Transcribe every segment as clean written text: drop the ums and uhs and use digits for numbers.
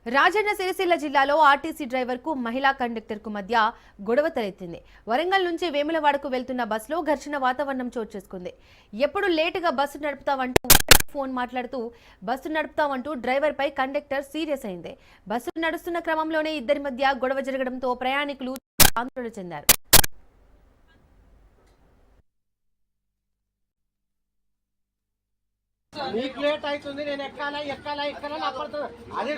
రాజన్న సిరిసిల్ల జిల్లాలో RTC driver కు మహిళా కండక్టర్ కు మధ్య గొడవ తలెత్తింది. వరంగల్ నుంచి వేములవాడకు వెళ్తున్న బస్సులో ఘర్షణ వాతావరణం చోటు చేసుకుంది. ఎప్పుడు లేటుగా బస్సు నడుపుతావంటూ ఫోన్ మాట్లాడుతూ బస్సు నడుపుతావంటూ డ్రైవర్ పై కండక్టర్ సీరియస్ అయింది. బస్సు నడుస్తున్న క్రమంలోనే ఇద్దరి మధ్య గొడవ జరగడంతో ప్రయాణికులు ఆందోళన చెందారు. నీకు లేట్ అవుతుంది, నేను ఎక్కాలా నా పడుతుంది. అదే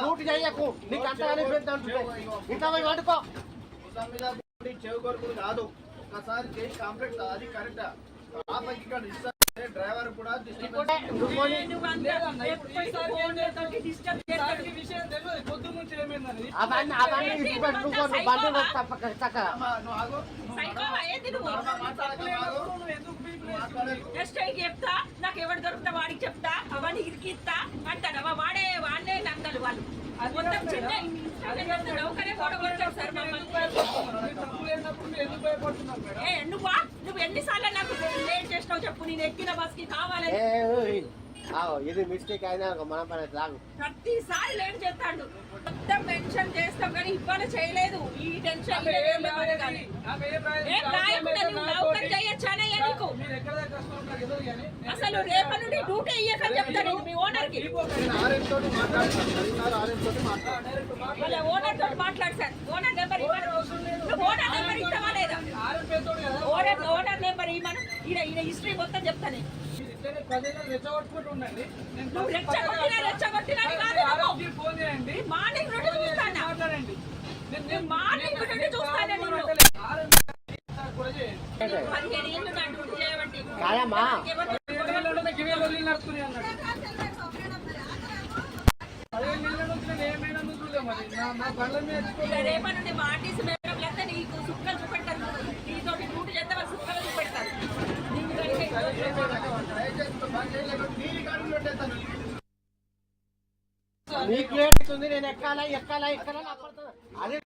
డ్యూటీ చేయకు, నీకు అంతగానే పెద్ద అంటుంది. ఇంకా పోయి పడుకో. చెవు కొరకు కాదు, ఒకసారి చేసి కంప్లీట్ అది కరెక్ట్. డ్రైవర్ కూడా చెప్తా, నాకు ఎవరు దొరుకుతా వాడికి చెప్తా, అవన్నీ ఇరికిస్తా అంటాడు. వాడే నందలు వాళ్ళు మొత్తం చిన్న నువ్వు ఎన్నిసార్లు నాకు లేట్ చేసినావు చెప్పు. నేను ఎక్కిన బస్ కి కావాలని ఇది మిస్టేక్ అయినా మన పని రాగు. ప్రతిసారి లేట్ చేస్తాడు. మొత్తం మెన్షన్ చేస్తాం కానీ ఇవాళ చేయలేదు. ఈ టెన్షన్ చేయొచ్చానయ్యా నీకు. అసలు రేపటి నుండి డ్యూటీ అయ్యాకని చెప్తాను మీ ఓనర్ కి. వాళ్ళ ఓనర్ తోటి మాట్లాడు sir. Owner number owner number ఇస్తావా లేదా? ఓనర్ నెంబర్ ఇవ్వను. ఈయన హిస్టరీ మొత్తం చెప్తాను. మార్నింగ్ నుండి చూస్తాను. మార్నింగ్ నుండి చూస్తాను. 15 ఏళ్ళు నా డ్యూటీ చేయబట్టి రేపటి నుండి ఆర్టీసీ మేడం లేదా నీకు సుక్కలు చూపెడతారు. నీతో డ్యూటీ చేస్తే వాళ్ళు సుక్కలు చూపెడతారు. నీకు లేట్ అవుతుంది, నేను ఎక్కాలా నా పడుతుంది. అదే